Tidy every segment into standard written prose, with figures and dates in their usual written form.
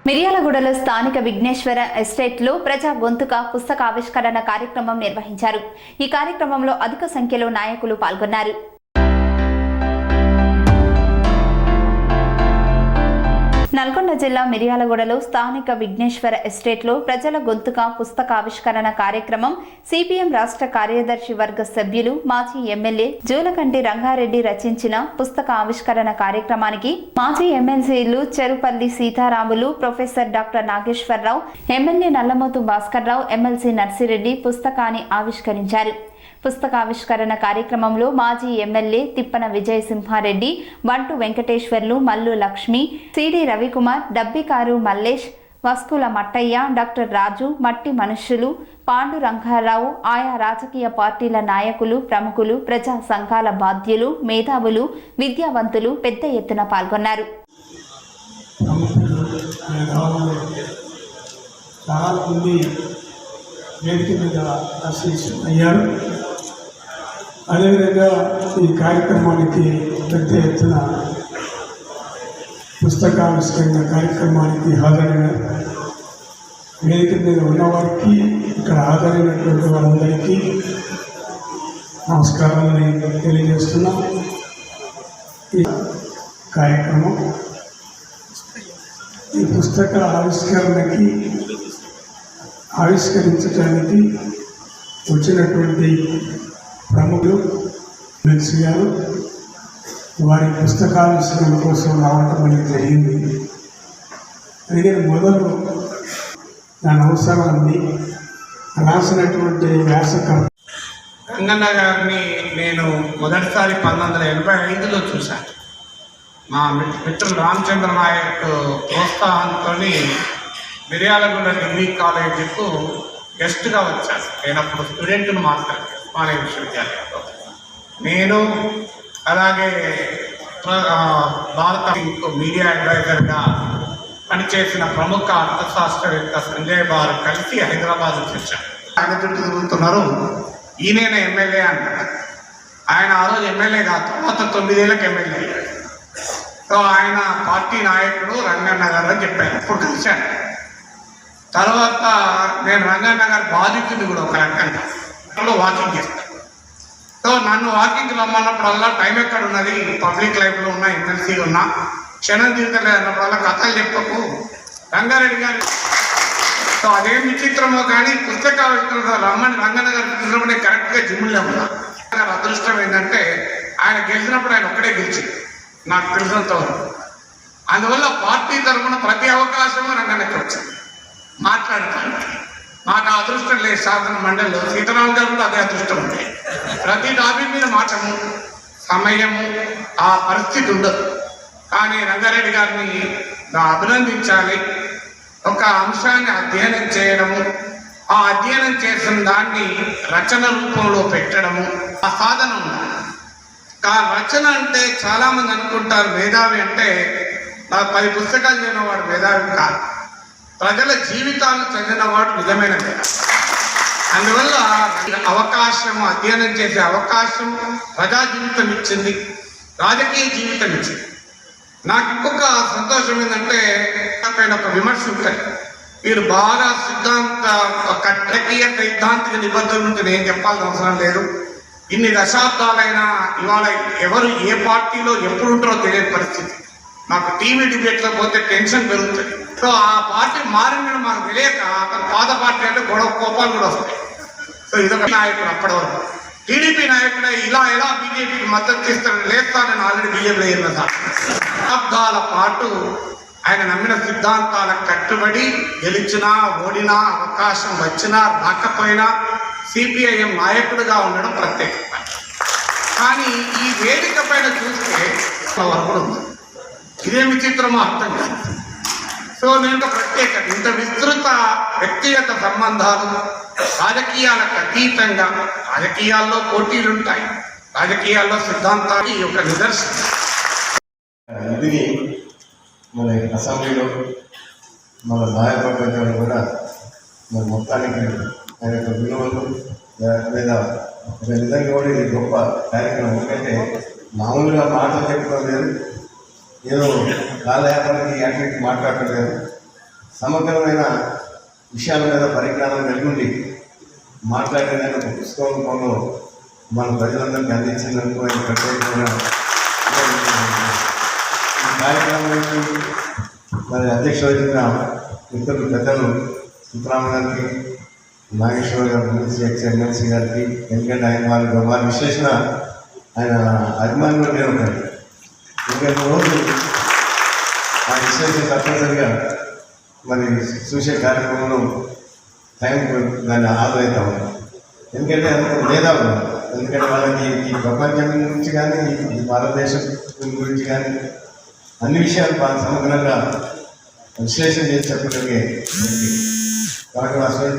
మిర్యాలగూడలో స్థానిక విఘ్నేశ్వర ఎస్టేట్లో ప్రజా గొంతుక పుస్తక ఆవిష్కరణ కార్యక్రమం నిర్వహించారు. ఈ కార్యక్రమంలో అధిక సంఖ్యలో నాయకులు పాల్గొన్నారు. నల్గొండ జిల్లా మిర్యాలగూడలో స్థానిక విఘ్నేశ్వర ఎస్టేట్లో ప్రజల గొంతుక పుస్తక ఆవిష్కరణ కార్యక్రమం సిపిఎం రాష్ట్ర కార్యదర్శి వర్గ సభ్యులు మాజీ ఎమ్మెల్యే జూలకంటి రంగారెడ్డి రచించిన పుస్తక ఆవిష్కరణ కార్యక్రమానికి మాజీ ఎమ్మెల్సీలు Cherupalli Seetharamulu, professor doctor Nageswara Rao, MLA Nallamothu Bhaskar Rao, MLC Narsi Reddy పుస్తకాన్ని ఆవిష్కరించారు. పుస్తకావిష్కరణ కార్యక్రమంలో మాజీ MLA Thippana Vijayasimha Reddy, Bantu Venkateshwarlu, Mallu Lakshmi, C D Ravikumar, Dabbikaru Mallesh, Vaskula Mattaiah, doctor Raju, Matti Manushyulu, Pandu Rangarao, ఆయా రాజకీయ పార్టీల నాయకులు, ప్రముఖులు, ప్రజా సంఘాల బాధ్యులు, మేధావులు, విద్యావంతులు పెద్ద ఎత్తున పాల్గొన్నారు. అదేవిధంగా ఈ కార్యక్రమానికి పెద్ద ఎత్తున పుస్తకావిష్కరణ కార్యక్రమానికి హాజరైన వేదిక మీద ఉన్నవారికి, ఇక్కడ హాజరైనటువంటి వారందరికీ నమస్కారాన్ని తెలియజేస్తున్నాం. ఈ కార్యక్రమం ఈ పుస్తక ఆవిష్కరించడానికి వచ్చినటువంటి ప్రముఖులు ఎమ్మెల్సీ గారు వారి పుస్తకావిష్కరణ కోసం రావటం అనేది జరిగింది. అందుకే మొదలు దాని అవసరాన్ని రాసినటువంటి వ్యాసకర్త రంగన్న గారిని నేను మొదటిసారి 1985లో చూశాను. మా మిత్రులు రామచంద్ర నాయక్ ప్రోత్సాహంతో మిర్యాలగూడ డిగ్రీ కాలేజీకు గెస్ట్గా వచ్చాను. నేను అప్పుడు స్టూడెంట్ను మాత్రమే ఉస్మానియా విశ్వవిద్యాలయంలో. నేను అలాగే భారత మీడియా అడ్వైజర్గా పనిచేసిన ప్రముఖ అర్థశాస్త్రవేత్త సంజయ్ బారు కలిసి హైదరాబాద్ వచ్చాను. ఆయన చుట్టూ తిరుగుతున్నారు, ఈయన ఎమ్మెల్యే అంటారు. ఆయన ఆ రోజు ఎమ్మెల్యే కాదు, తర్వాత 9 ఏళ్ళకి ఎమ్మెల్యే అయ్యాడు. సో ఆయన పార్టీ నాయకుడు రంగన్న గారు అని చెప్పాను. ఇప్పుడు కలిశాను. తర్వాత నేను రంగన్న గారి బాధితుడిని కూడా ఒక రకంగా వాకింగ్ చేస్తాను. సో నన్ను వాకింగ్కి రమ్మన్నప్పుడల్లా టైం ఎక్కడ ఉన్నది, పబ్లిక్ లైఫ్లో ఉన్నా, ఎమ్మెల్సీగా ఉన్నా, క్షణం తీర్చలేదు అన్నప్పుడల్లా కథలు చెప్పకు రంగారెడ్డి గారి. సో అదేం విచిత్రమో కానీ పుస్తకావిష్కరణ రమ్మని రంగన్న గారు పిలిచినప్పుడు నేను కరెక్ట్గా జిమ్లో ఉన్నా. గారు అదృష్టం ఏంటంటే ఆయన గెలిచినప్పుడు ఆయన ఒక్కడే గెలిచింది నాకు తెలిసినంత వరకు. అందువల్ల పార్టీ తరఫున ప్రతి అవకాశము రంగన్నకి వచ్చింది మాట్లాడతాను. మాకు అదృష్టం లేదు. శాసన మండలిలో సీతారాం గారు కూడా అదే అదృష్టం ఉంది. ప్రతి టాపిక్ మీద మాటము, సమయము, ఆ పరిస్థితి ఉండదు. కానీ రంగారెడ్డి గారిని అభినందించాలి. ఒక అంశాన్ని అధ్యయనం చేయడము, ఆ అధ్యయనం చేసిన దాన్ని రచన రూపంలో పెట్టడము, ఆ సాధన ఉంది. రచన అంటే చాలామంది అనుకుంటారు మేధావి అంటే 10 పుస్తకాలు చదివినవాడు మేధావి కాదు. ప్రజల జీవితాలను చెందినవాడు నిజమైన మేధావి. అందువల్ల అవకాశం, అధ్యయనం చేసే అవకాశం ప్రజా జీవితం ఇచ్చింది, రాజకీయ జీవితం ఇచ్చింది. నాకు ఇంకొక సంతోషం ఏంటంటే పైన ఒక విమర్శ ఉంటుంది. మీరు బాగా రాజకీయ సైద్ధాంతిక నిబంధనల నుంచి నేను చెప్పాల్సిన అవసరం లేదు. ఇన్ని దశాబ్దాలైనా ఇవాళ ఎవరు ఏ పార్టీలో ఎప్పుడు ఉంటారో తెలియని పరిస్థితి. నాకు టీవీ డిబేట్లో పోతే టెన్షన్ పెరుగుతుంది. సో ఆ పార్టీ మారిందని మాకు తెలియక అతను పాత పార్టీ అంటే గొడవ కోపాలు కూడా వస్తాయి. సో ఇదొక నాయకుడు అప్పటి వరకు టీడీపీ నాయకుడే ఇలా ఎలా బీజేపీకి మద్దతు ఇస్తానని లేస్తానని ఆల్రెడీ బీజేపీలో ఏరిన దశాబ్దాల పాటు ఆయన నమ్మిన సిద్ధాంతాలకు కట్టుబడి గెలిచినా ఓడినా అవకాశం వచ్చినా రాకపోయినా సిపిఐఎం నాయకుడిగా ఉండడం ప్రత్యేకత. కానీ ఈ వేదిక పైన చూస్తే వరకు ఉంది. ఇదే విచిత్రమో అర్థం కాదు. సో నేను ప్రత్యేకత, ఇంత విస్తృత వ్యక్తిగత సంబంధాలు, రాజకీయాలకు అతీతంగా, రాజకీయాల్లో పోటీలుంటాయి, రాజకీయాల్లో సిద్ధాంతాలు ఈ యొక్క నిదర్శనం. ఇది మన అసెంబ్లీలో మన నాయకత్వం కూడా మన మొత్తానికి ఆయన యొక్క విలువలు లేదా ఒక నిజంగా కూడా ఇది గొప్ప కార్యక్రమం. ఎందుకంటే మామూలుగా మాటలు చెప్పడం లేదు, ఏదో కాలయాపానికి అన్నింటి మాట్లాడటం లేదు. సమగ్రమైన విషయాల మీద పరిజ్ఞానం కలిగి ఉండి మాట్లాడేదాన్ని ఒక పుస్తకం రూపంలో మన ప్రజలందరికీ అందించినందుకు ఆయన ప్రత్యేకమైన ఈ కార్యక్రమానికి మరి అధ్యక్ష వహించిన మిత్రులు పెద్దలు సుబ్రహ్మ గారికి, నాగేశ్వర గారు, ఎమ్మెల్సీ గారికి, ఎందుకంటే ఆయన వాళ్ళ విశ్లేషణ ఆయన అభిమానులు నేను ఉంటాను. ఎందుకంటే రోజు ఆ విశ్లేషణ తప్పనిసరిగా మరి చూసే కార్యక్రమంలో టైం దాన్ని ఆదరవుతాం. ఎందుకంటే అంత మేధావులు, ఎందుకంటే వాళ్ళకి ఈ ప్రపంచం గురించి కానీ ఈ భారతదేశం గురించి కానీ అన్ని విషయాలు బాగా సమగ్రంగా విశ్లేషణ చేసి చెప్పగలిగే కాబట్టి అసలు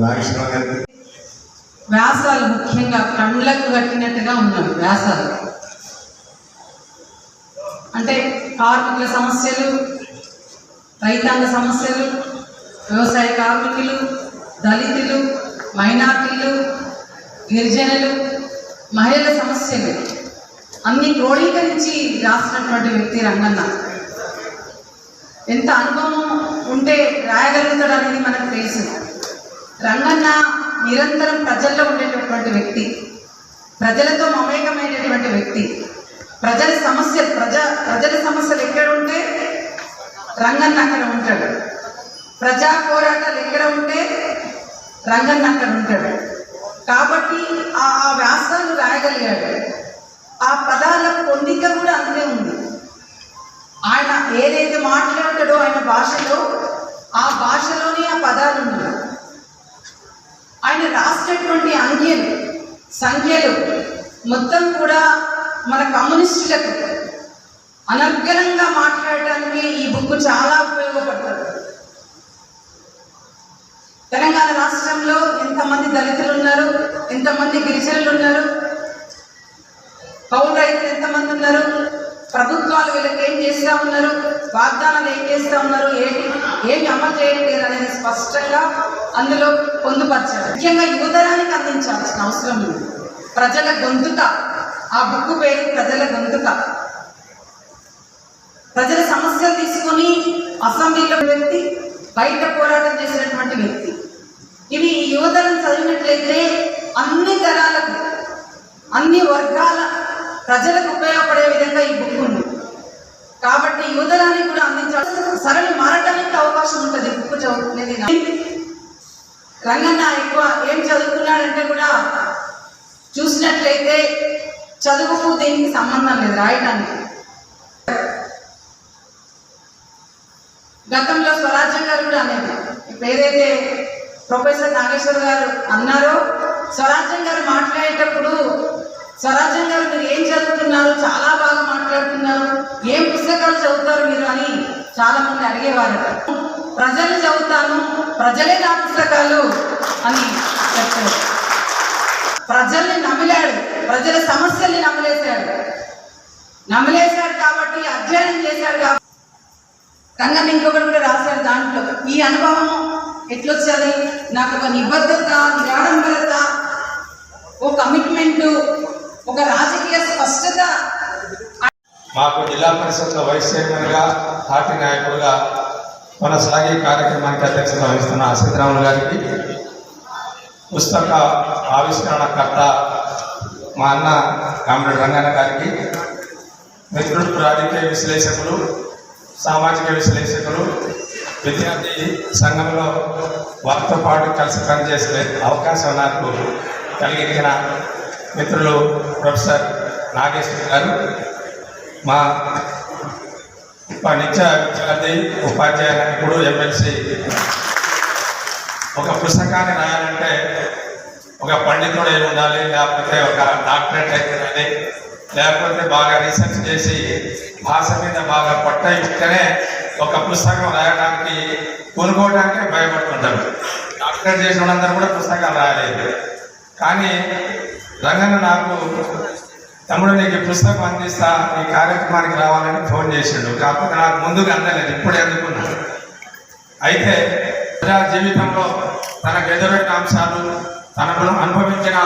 నాగేశ్వర గారికి వ్యాసాలు ముఖ్యంగా కళ్ళకు కట్టినట్టుగా ఉన్నాయి. వ్యాసాలు అంటే కార్మికుల సమస్యలు, రైతాంగ సమస్యలు, వ్యవసాయ కార్మికులు, దళితులు, మైనార్టీలు, గిరిజనులు, మహిళల సమస్యలు అన్ని క్రోడీకరించి రాసినటువంటి వ్యక్తి రంగన్న. ఎంత అనుభవం ఉంటే రాయగలుగుతాడు అనేది మనకు తెలుసు. రంగన్న నిరంతరం ప్రజల్లో ఉండేటటువంటి వ్యక్తి, ప్రజలతో మమేకమైనటువంటి వ్యక్తి. ప్రజల సమస్యలు ఎక్కడ ఉంటే రంగన్న అక్కడ ఉంటాడు. ప్రజా పోరాటాలు ఎక్కడ ఉంటే రంగన్న అక్కడ ఉంటాడు. కాబట్టి ఆ వ్యాసాలు రాయగలిగాడు. ఆ పదాల పొందిక కూడా అంతే ఉంది. ఆయన ఏదైతే మాట్లాడతాడో ఆయన భాషలో, ఆ భాషలోనే ఆ పదాలు ఉన్నాయి. ఆయన రాసినటువంటి అంకెలు, సంఖ్యలు మొత్తం కూడా మన కమ్యూనిస్టులకు అనర్గళంగా మాట్లాడటానికి ఈ బుక్ చాలా ఉపయోగపడుతుంది. తెలంగాణ రాష్ట్రంలో ఎంతమంది దళితులు ఉన్నారు, ఎంతమంది గిరిజనులు ఉన్నారు, కౌలు రైతులు ఎంతమంది ఉన్నారు, ప్రభుత్వాలు వీళ్ళకి ఏం చేస్తూ ఉన్నారు, వాగ్దానాలు ఏం చేస్తూ ఉన్నారు, ఏమి అమలు చేయట్లేదు అనేది స్పష్టంగా అందులో పొందుపరచారు. ముఖ్యంగా యువతరానికి అందించాల్సిన అవసరం ఉంది. ప్రజల గొంతుక, ఆ బుక్ పేరు ప్రజల గొంతుక. ప్రజల సమస్యలు తీసుకొని అసెంబ్లీలో వ్యక్తి, బయట పోరాటం చేసినటువంటి వ్యక్తి. ఇవి యువతరం చదివినట్లయితే అన్ని తరాలకు, అన్ని వర్గాల ప్రజలకు ఉపయోగపడే విధంగా ఈ బుక్ ఉంది. కాబట్టి యువతరానికి కూడా అందించాల్సి సరళి మారటానికి అవకాశం ఉంటుంది బుక్ చదువుకునేది. రంగన్న ఎక్కువ ఏం చదువుకున్నాడంటే కూడా చూసినట్లయితే చదువుకు దీనికి సంబంధం లేదు, రాయటానికి. గతంలో స్వరాజ్యం గారు కూడా అనేది, ఇప్పుడు ఏదైతే ప్రొఫెసర్ నాగేశ్వర గారు అన్నారో, స్వరాజ్యం గారు మాట్లాడేటప్పుడు స్వరాజ్యం గారు మీరు ఏం చదువుతున్నారు, చాలా బాగా మాట్లాడుతున్నారు, ఏం పుస్తకాలు చదువుతారు మీరు అని చాలా మంది అడిగేవారు. ప్రజలు చదువుతాను, ప్రజలే నా పుస్తకాలు అని చెప్పారు. ప్రజల్ని నమిలాడు, ప్రజల సమస్యల్ని నమిలేశాడు కాబట్టి అధ్యయనం చేశాడు. కాబట్టి రంగన్న ఇంకొకటి కూడా రాశాడు దాంట్లో, ఈ అనుభవం ఎట్లొచ్చేది, నాకు ఒక నిబద్ధత, నిరాడంబరత, ఓ కమిట్మెంటు, ఒక రాజకీయ స్పష్టత. మాకు జిల్లా పరిషత్లో వైస్ చైర్మన్గా, పార్టీ నాయకుడుగా కొనసాగి కార్యక్రమానికి అధ్యక్షత వహిస్తున్న సిద్ధరాములు గారికి, పుస్తక ఆవిష్కరణకర్త మా అన్న కామ్రేడ్ రంగన్న గారికి, మిత్రులు, రాజకీయ విశ్లేషకులు, సామాజిక విశ్లేషకులు, విద్యార్థి సంఘంలో వారితో పాటు కలిసి పనిచేసే అవకాశం నాకు కలిగించిన మిత్రులు ప్రొఫెసర్ నాగేశ్వర గారు, మా నిత్య విద్యార్థి, ఉపాధ్యాయ నాయకుడు, ఎమ్మెల్సీ. ఒక పుస్తకాన్ని రాయాలంటే ఒక పండితుడు ఏమి ఉండాలి, లేకపోతే ఒక డాక్టరేట్ అయితే, లేకపోతే బాగా రీసెర్చ్ చేసి భాష మీద బాగా పట్ట ఇస్తేనే ఒక పుస్తకం రాయడానికి, కొనుక్కోవడానికే భయపడుతుంటారు. డాక్టరేట్ చేసిన వాళ్ళందరూ కూడా పుస్తకాలు రాయలేదు. కానీ రంగన్న నాకు, తమ్ముడు నీకు పుస్తకం అందిస్తా, ఈ కార్యక్రమానికి రావాలని ఫోన్ చేసిండు. కాకపోతే నాకు ముందుగా అందలేదు, ఇప్పుడే అందుకున్నాను. అయితే ప్రజా జీవితంలో తనకు ఎదురైన అంశాలు, తనకు అనుభవించిన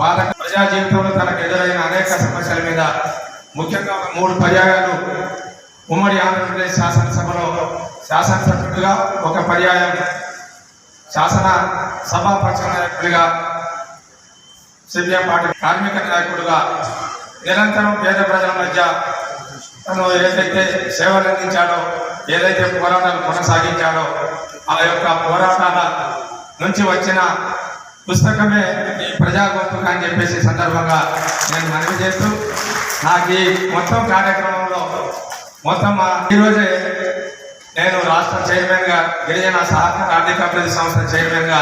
బాధ, ప్రజా జీవితంలో తనకు ఎదురైన అనేక సమస్యల మీద ముఖ్యంగా 3 పర్యాయాలు ఉమ్మడి ఆంధ్రప్రదేశ్ శాసనసభలో శాసనసభ్యుడిగా, ఒక పర్యాయం శాసన సభాపక్ష నాయకుడిగా, సిపిఎం పార్టీ కార్మిక నాయకుడిగా నిరంతరం పేద ప్రజల మధ్య తను ఏదైతే సేవలు అందించాడో, ఏదైతే పోరాటాలు కొనసాగించాడో ఆ యొక్క పోరాటాల నుంచి వచ్చిన పుస్తకమే ఈ ప్రజా గొంతుక అని చెప్పేసి సందర్భంగా నేను మనవి చేస్తూ, నాకు ఈ మొత్తం కార్యక్రమంలో ఈరోజే నేను రాష్ట్ర చైర్మన్గా, గిరిజన సహకార ఆర్థిక అభివృద్ధి సంస్థ చైర్మన్గా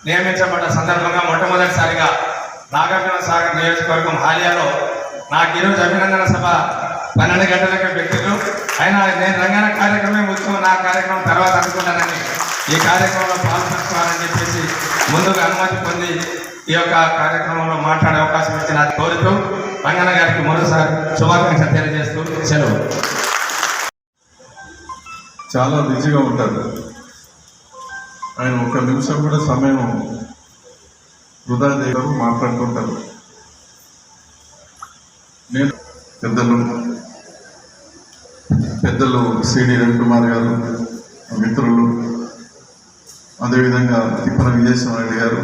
నియమించబడ్డ సందర్భంగా మొట్టమొదటిసారిగా నాగార్జున సాగర్ నియోజకవర్గం హాలియాలో నాకు ఈరోజు అభినందన సభ 12 గంటలకే పెట్టారు. అయినా నేను రంగాన కార్యక్రమం ముఖ్యం, నా కార్యక్రమం తర్వాత అనుకున్నానని ఈ కార్యక్రమంలో పాల్పంచుకోవాలని చెప్పేసి ముందుగా అనుమతి పొంది ఈ యొక్క కార్యక్రమంలో మాట్లాడే అవకాశం ఇచ్చిన కోరుతూ రంగన్న గారికి మరోసారి శుభాకాంక్షలు తెలియజేస్తూ సెలవు. చాలా బిజీగా ఉంటారు. ఆయన ఒక నిమిషం కూడా సమయం వృధా చేయరు, మాట్లాడుతుంటారు. నేను పెద్దలు సిడి రవికుమార్ గారు, మిత్రులు, అదేవిధంగా తిప్పన విజయసింహారెడ్డి గారు,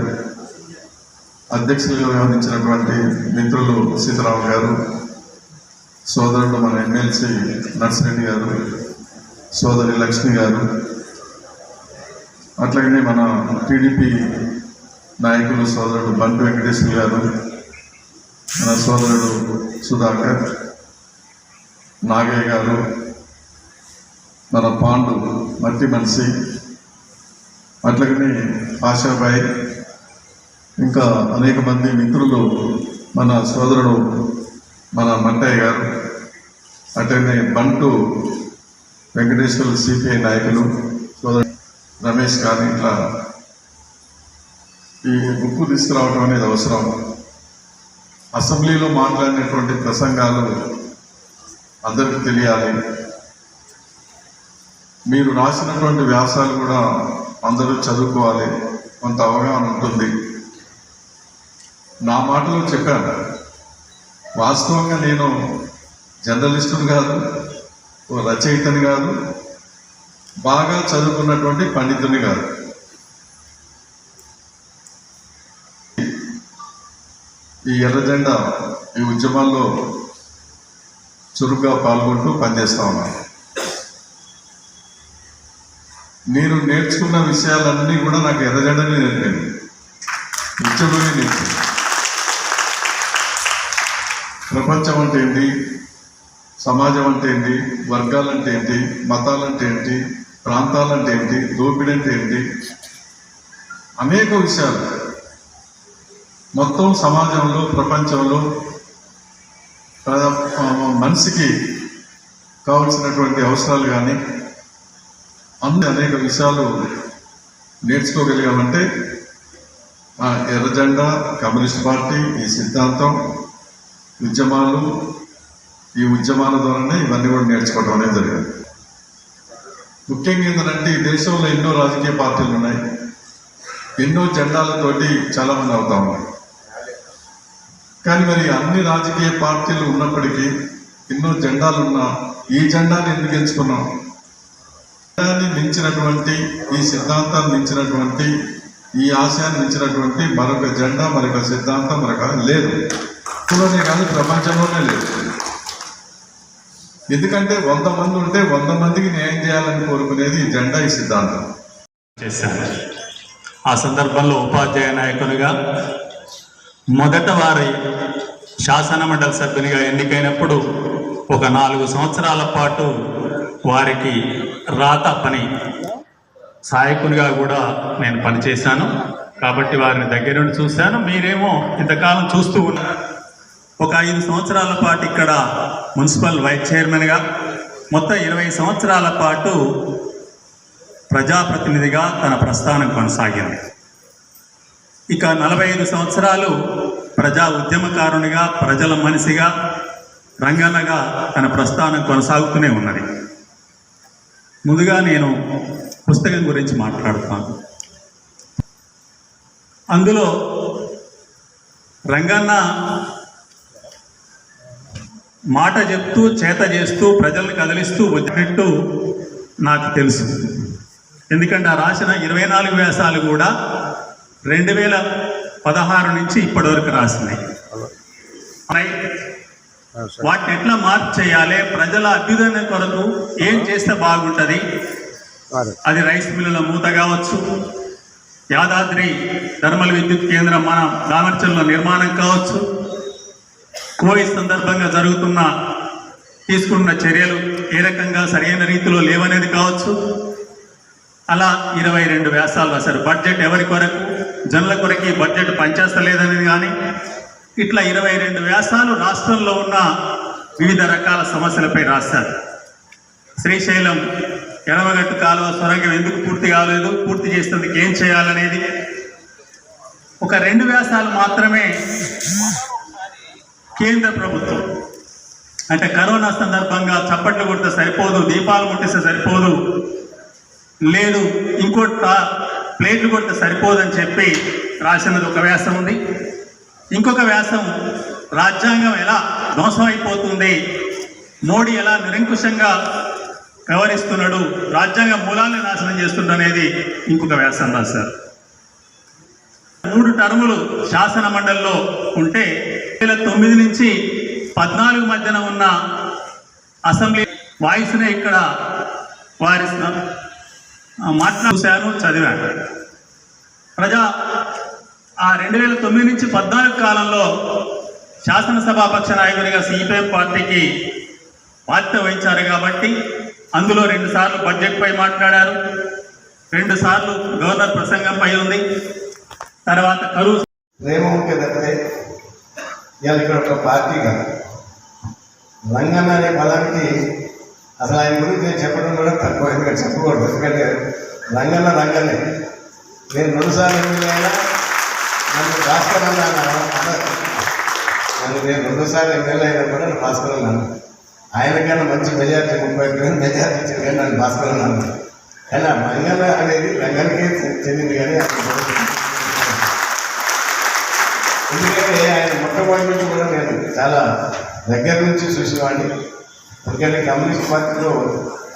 అధ్యక్షులుగా వ్యవహరించినటువంటి మిత్రులు సీతారాం గారు, సోదరుడు మన ఎమ్మెల్సీ నర్సిరెడ్డి గారు, సోదరి లక్ష్మి గారు, అట్లాగనే మన టీడీపీ నాయకులు సోదరుడు బంటు వెంకటేశ్వర గారు, మన సోదరుడు సుధాకర్, నాగయ్య గారు, మన పాండు మట్టి మనిషి, అట్లాగనే ఆశాబాయ్, ఇంకా అనేక మంది మిత్రులు, మన సోదరుడు మన మంటయ్య గారు, అట్లనే బంటు వెంకటేశ్వర సిపిఐ నాయకులు సోదరుడు రమేష్ గారు, ఇట్లా ఈ బుక్కు తీసుకురావడం అనేది అవసరం. అసెంబ్లీలో మాట్లాడినటువంటి ప్రసంగాలు అందరికీ తెలియాలి. మీరు రాసినటువంటి వ్యాసాలు కూడా అందరూ చదువుకోవాలి, కొంత అవగాహన ఉంటుంది. నా మాటలో చెప్పాను, వాస్తవంగా నేను జర్నలిస్టుని కాదు, రచయితని కాదు, బాగా చదువుకున్నటువంటి పండితుని కాదు. ఈ ఎర్రజెండా ఈ ఉద్యమాల్లో చురుగ్గా పాల్గొంటూ పనిచేస్తా ఉన్నాను. నేను నేర్చుకున్న విషయాలన్నీ కూడా నాకు ఎర్రజెండనే నేర్పింది, ఉద్యమమే నేర్పింది. ప్రపంచం అంటే ఏంటి, సమాజం అంటే ఏంటి, వర్గాలంటే ఏంటి, మతాలంటే ఏంటి, ప్రాంతాలంటే ఏంటి, దోపిడీ అంటే ఏంటి, అనేక విషయాలు మొత్తం సమాజంలో, ప్రపంచంలో మనిషికి కావలసినటువంటి అవసరాలు కానీ అనేక విషయాలు నేర్చుకోగలిగామంటే ఎర్రజెండా, కమ్యూనిస్ట్ పార్టీ, ఈ సిద్ధాంతం, ఉద్యమాలు, ఈ ఉద్యమాల ద్వారానే ఇవన్నీ కూడా నేర్చుకోవడం అనేది జరిగింది. ముఖ్యంగా ఏంటంటే ఈ దేశంలో ఎన్నో రాజకీయ పార్టీలు ఉన్నాయి, ఎన్నో జెండాలతోటి చాలామంది అవుతా ఉన్నారు. కానీ మరి అన్ని రాజకీయ పార్టీలు ఉన్నప్పటికీ, ఎన్నో జెండాలు ఉన్నా ఈ జెండాని ఎందుకు ఎంచుకున్నాం? జెండాని మించినటువంటి, ఈ సిద్ధాంతాన్ని మించినటువంటి, ఈ ఆశయాన్ని మించినటువంటి మరొక జెండా, మరొక సిద్ధాంతం మరొక లేదు. ఇందులోనే కాదు, ప్రపంచంలోనే లేదు. ఎందుకంటే 100 మంది ఉంటే 100 మందికి న్యాయం చేయాలని కోరుకునేది ఈ జెండా, ఈ సిద్ధాంతం. చేశాను. ఆ సందర్భంలో ఉపాధ్యాయ నాయకునిగా మొదట వారి శాసన మండలి సభ్యునిగా ఎన్నికైనప్పుడు ఒక 4 సంవత్సరాల పాటు వారికి రాత పని సహాయకునిగా కూడా నేను పనిచేశాను. కాబట్టి వారిని దగ్గర నుండి చూశాను. మీరేమో ఇంతకాలం చూస్తూ ఉన్నారు. ఒక 5 సంవత్సరాల పాటు ఇక్కడ మున్సిపల్ వైస్ చైర్మన్గా, మొత్తం 20 సంవత్సరాల పాటు ప్రజాప్రతినిధిగా తన ప్రస్థానం కొనసాగింది. ఇక 45 సంవత్సరాలు ప్రజా ఉద్యమకారునిగా, ప్రజల మనిషిగా, రంగన్నగా తన ప్రస్థానం కొనసాగుతూనే ఉన్నది. ముందుగా నేను పుస్తకం గురించి మాట్లాడుతాను. అందులో రంగన్న మాట చెప్తూ, చేత చేస్తూ, ప్రజల్ని కదిలిస్తూ వచ్చినట్టు నాకు తెలుసు. ఎందుకంటే ఆ రాసిన 24 వ్యాసాలు కూడా 2016 నుంచి ఇప్పటి వరకు రాసినాయి. వాటిని ఎట్లా మార్పు చేయాలి, ప్రజల అభ్యుదయ కొరకు ఏం చేస్తే బాగుంటుంది, అది రైస్ మిల్లుల మూత కావచ్చు, యాదాద్రి థర్మల్ విద్యుత్ కేంద్రం మన దామర్చల్లో నిర్మాణం కావచ్చు, కోవిడ్ సందర్భంగా తీసుకున్న చర్యలు ఏ రకంగా సరైన రీతిలో లేవనేది కావచ్చు. అలా 22 వ్యాసాలు రాశారు. బడ్జెట్ ఎవరి కొరకు, జనుల కొరకి బడ్జెట్ పనిచేస్తలేదని కానీ ఇట్లా 22 వ్యాసాలు రాష్ట్రంలో ఉన్న వివిధ రకాల సమస్యలపై రాశారు. శ్రీశైలం ఎడమగట్టు కాలువ సొరంగం ఎందుకు పూర్తి కాలేదు, పూర్తి చేసేందుకు ఏం చేయాలనేది. ఒక 2 వ్యాసాలు మాత్రమే కేంద్ర ప్రభుత్వం అంటే కరోనా సందర్భంగా చప్పట్లు కొడితే సరిపోదు, దీపాలు ముట్టిస్తే సరిపోదు, లేదు ఇంకోటి ప్లేట్లు కొడితే సరిపోదని చెప్పి రాసినది ఒక వ్యాసం ఉంది. ఇంకొక వ్యాసం రాజ్యాంగం ఎలా ధ్వంసం అయిపోతుంది, మోడీ ఎలా నిరంకుశంగా వ్యవహరిస్తున్నాడు, రాజ్యాంగ మూలాన్ని నాశనం చేస్తుండనేది ఇంకొక వ్యాసం రాశారు. 3 టర్ములు శాసన మండలిలో ఉంటే 2009 నుంచి 14 మధ్యన ఉన్న అసెంబ్లీ వాయిస్నే ఇక్కడ వారి చూశాను, చదివాను. ఆ 2009 నుంచి 14 కాలంలో శాసనసభాపక్ష నాయకుడిగా సిపిఎం పార్టీకి బాధ్యత వహించారు కాబట్టి అందులో 2 సార్లు బడ్జెట్పై మాట్లాడారు, 2 సార్లు గవర్నర్ ప్రసంగంపై ఉంది. తర్వాత కరువు ఏముంటే తప్పితే ఇవాళ ఇక్కడ ఒక పార్టీ కాదు. రంగన్న అనే పదానికి అసలు ఆయన గురించి నేను చెప్పడం కూడా తక్కువ, ఎందుకంటే చెప్పకూడదు. ఎందుకంటే రంగన్నే. నేను 2 సార్లు ఎమ్మెల్యే అయినా నన్ను భాస్కర్ అన్నాను. నేను 2 సార్లు ఎమ్మెల్యే అయినా కూడా నన్ను భాస్కర్ అన్నాను. ఆయనకన్నా మంచి మెజార్టీ 35,000 మెజార్టీ ఇచ్చింది కానీ నన్ను భాస్కర్ అన్నాను. కానీ ఆ రంగన్న అనేది రంగన్కే చెందింది కానీ ఎందుకంటే ఆయన మొట్టమొదటి నుంచి కూడా నేను చాలా దగ్గర నుంచి చూసేవాడిని. ఎందుకంటే కమ్యూనిస్ట్ పార్టీలో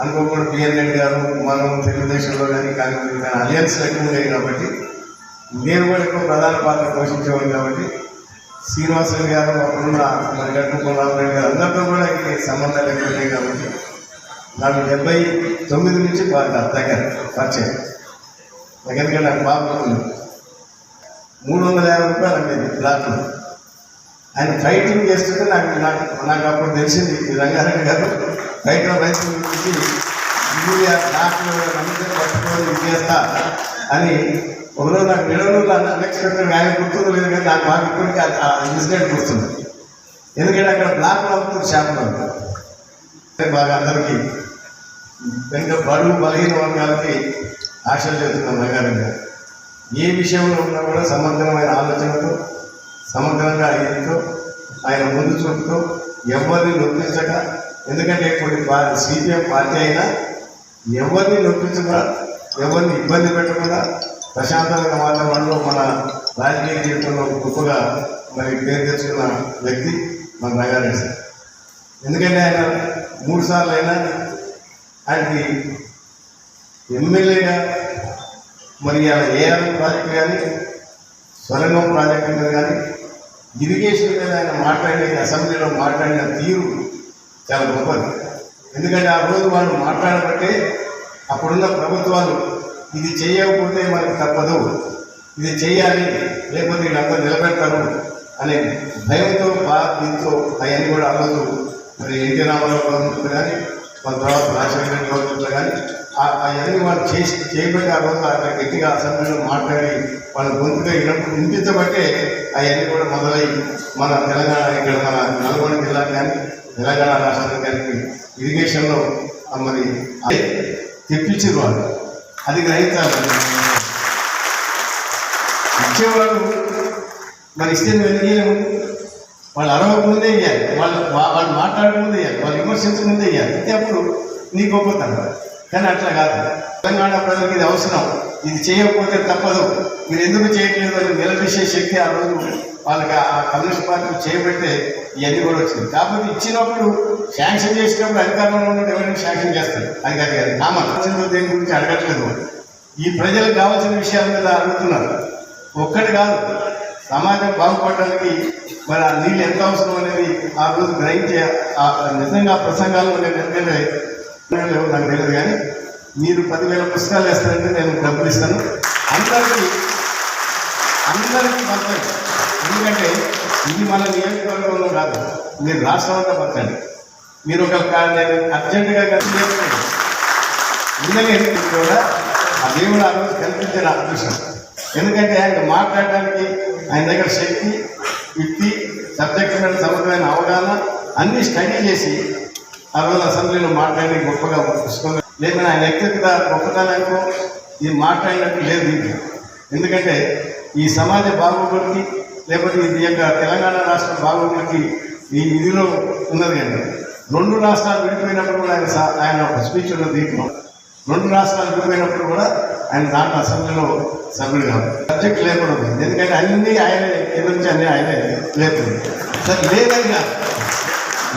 అనుకోకుండా బిఎన్ రెడ్డి గారు, మనం తెలుగుదేశంలో కానీ కాంగ్రెస్ కానీ అలయన్స్ ఎక్కువ ఉండేవి కాబట్టి నేను కూడా ఎక్కువ ప్రధాన పాత్ర పోషించేవాడు కాబట్టి శ్రీనివాసరెడ్డి గారు, అప్పుడున్న మన గట్టు కొల్లారెడ్డి గారు అందరితో కూడా ఈ సంబంధాలు ఎక్కువ ఉన్నాయి కాబట్టి నాకు 79 నుంచి దగ్గర పరిచయం. దగ్గరికి నాకు బాబు 350 రూపాయలు అండి బ్లాక్లో. ఆయన ఫైటింగ్ చేస్తుంటే నాకు అప్పుడు తెలిసింది రంగారెడ్డి గారు ఫైటర్ రైతుల నుంచి బ్లాక్లో నమ్మకం పట్టుకొని చేస్తా అని ఒకరోజు నాకు నిడనూరులో అన్ఎక్స్పెక్టెడ్ ఆయన గుర్తుందో లేదు కానీ నాకు బాగా ఇప్పటికీ ఆ ఇన్సిడెంట్ గుర్తుంది. ఎందుకంటే అక్కడ బ్లాక్లో అమ్ముతుంది షాపులో బాగా అందరికీ వెనుక బడుగు బలహీన వర్గాలకి ఆశలు చేస్తున్నాం రంగారెడ్డి గారు. ఏ విషయంలో ఉన్నా కూడా సమగ్రమైన ఆలోచనతో, సమగ్రంగా అయ్యేతో, ఆయన ముందు చూపుతో ఎవరిని నొప్పించక, ఎందుకంటే కొన్ని సిపిఎం పార్టీ అయినా ఎవరిని నొప్పించకుండా, ఎవరిని ఇబ్బంది పెట్టకుండా ప్రశాంతమైన వాతావరణంలో మన రాజకీయ జీవితంలో గొప్పగా మరి పేరు తెచ్చుకున్న వ్యక్తి మన రంగారెడ్డి సార్. ఎందుకంటే ఆయన 3 సార్లు అయినా ఆయనకి ఎమ్మెల్యేగా మరి ఏఆర్ ప్రాజెక్టు కానీ, సొరంగం ప్రాజెక్టు మీద కానీ, ఇరిగేషన్ మీద ఆయన మాట్లాడిన అసెంబ్లీలో మాట్లాడిన తీరు చాలా గొప్పది. ఎందుకంటే ఆ రోజు వాళ్ళు మాట్లాడబట్టే అప్పుడున్న ప్రభుత్వాలు ఇది చేయకపోతే మనకి తప్పదు, ఇది చేయాలి, లేకపోతే వీళ్ళంతా నిలబెడతారు అనే భయంతో దీంతో అవన్నీ కూడా ఆ రోజు మరి ఎన్టీ రామారావు గవర్నమెంట్ కానీ, మన తర్వాత రాజశేఖర గవర్నమెంట్లో కానీ అవన్నీ వాళ్ళు చేయబట్టి ఆ రోజు అక్కడ గట్టిగా అసెంబ్లీలో మాట్లాడి వాళ్ళ గొంతుగా వినిపించబట్టే అవన్నీ కూడా మొదలై మన తెలంగాణ ఇక్కడ మన నల్గొండ జిల్లా కానీ తెలంగాణ రాష్ట్రం కానీ ఇరిగేషన్లో మరి తెప్పించారు వాళ్ళు. అది గ్రహించాలి. ఇచ్చేవాళ్ళు మరి ఇస్తే వెలిగేయము, వాళ్ళు అరవకముందే ఇవ్వాలి, వాళ్ళు మాట్లాడకముందే ఇవ్వాలి, వాళ్ళు విమర్శించకముందే ఇవ్వాలి. అయితే అప్పుడు నీ గొప్పతనం. కానీ అట్లా కాదు. తెలంగాణ ప్రజలకు ఇది అవసరం, ఇది చేయకపోతే తప్పదు, మీరు ఎందుకు చేయట్లేదు అని నిలదీసే శక్తి ఆ రోజు వాళ్ళకి ఆ కమ్యూనిస్ట్ పార్టీ చేయబెడితే ఇవన్నీ కూడా వచ్చింది. కాకపోతే ఇచ్చినప్పుడు శాంక్షన్ చేసినప్పుడు అధికారంలో ఉన్న ఎవరైనా శాంక్షన్ చేస్తారు, అది కాదు కదా కామన్. దేని గురించి అడగట్లేదు, ఈ ప్రజలకు కావాల్సిన విషయాల మీద అడుగుతున్నారు. ఒక్కటి కాదు, సమాజం బాగుపడడానికి మరి ఆ నీళ్ళు ఎంత అవసరం అనేది ఆ రోజు గ్రహించే నిజంగా ప్రసంగాల్లో నేను ఎందుకంటే నాకు తెలియదు, కానీ మీరు 10,000 పుస్తకాలు వేస్తారంటే నేను డబ్బులు ఇస్తాను అందరికీ పంచండి. ఎందుకంటే ఇది మన నియోజకవర్గంలో కాదు, మీరు రాష్ట్రం అంతా పంచండి. మీరు ఒక నేను అర్జెంటుగా కలిసి కూడా ఆ దేవుడు ఆ రోజు కల్పించిన అదృష్టం. ఎందుకంటే ఆయన మాట్లాడడానికి ఆయన దగ్గర శక్తి, యుక్తి, సబ్జెక్ట్ మీద సమగ్రమైన అవగాహన అన్నీ స్టడీ చేసి ఆ రోజు అసెంబ్లీలో మాట్లాడి గొప్పగా పుస్తకం లేకపోతే ఆయన వ్యక్తిగత గొప్పతనానికో ఇది మాట్లాడినట్టు లేదు దీంట్లో. ఎందుకంటే ఈ సమాజ బాగోగులకి లేకపోతే ఇది యొక్క తెలంగాణ రాష్ట్ర బాగోగులకి ఈ ఇదిలో ఉన్నది అండి. 2 రాష్ట్రాలు విడిపోయినప్పుడు కూడా ఆయన ఒక స్పీచ్ ఉన్న దీంట్లో 2 రాష్ట్రాలు విడిపోయినప్పుడు కూడా ఆయన దాంట్లో అసెంబ్లీలో సభ్యుడు కాదు, సబ్జెక్ట్ లేకూడదు. ఎందుకంటే అన్నీ ఆయనే ఎదురించి అన్నీ ఆయనే లేకుండా సరే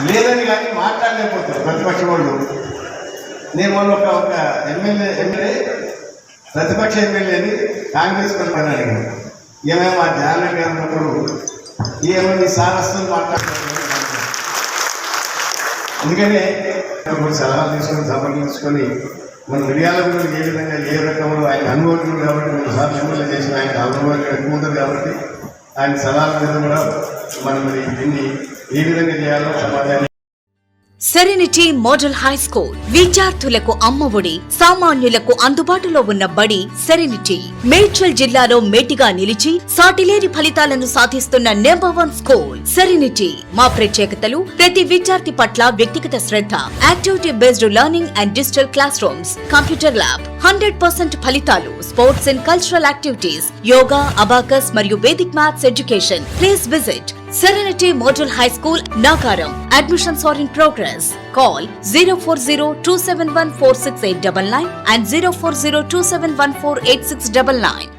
లేదని కానీ మాట్లాడలేకపోతారు ప్రతిపక్ష వాళ్ళు. నేను మొన్న ఒక ఎమ్మెల్యే ప్రతిపక్ష ఎమ్మెల్యేని కాంగ్రెస్ పని అడిగాను, ఏమేమో ఆ ధ్యానం గారు ఉన్నప్పుడు ఏమో ఈ సారస్సులు మాట్లాడుతున్నారు. అందుకనే కొన్ని సలహాలు తీసుకొని సంప్రదించుకొని మన మిర్యాల గురించి ఏ విధంగా ఏ రకంలో ఆయన అనుభవం కాబట్టి 3 సార్లు ఎమ్మెల్యే చేసిన ఆయన అనుభవం ఎక్కువ ఉంటుంది కాబట్టి ఆయన సలహాల మీద కూడా మనం దీన్ని ఏ విధంగా చేయాలో సమాజాన్ని. సెరెనిటీ మోడల్ హై స్కూల్ విద్యార్థులకు అమ్మఒడి, సామాన్యులకు అందుబాటులో ఉన్న బడి సెరెనిటీ. మేడ్చల్ జిల్లాలో మేటిగా నిలిచి సాటిలేని ఫలితాలను సాధిస్తున్న నంబర్ 1 స్కూల్ సెరెనిటీ. మా ప్రత్యేకతలు ప్రతి విద్యార్థి పట్ల వ్యక్తిగత శ్రద్ధ, activity based learning and digital class rooms, computer lab, 100% ఫలితాలు, sports and cultural activities, yoga, abacus మరియు Vedic maths education. Please visit Serenity Model High School, Nagaram. Admissions are in progress. Call 040-271-46899 and 040-271-48699.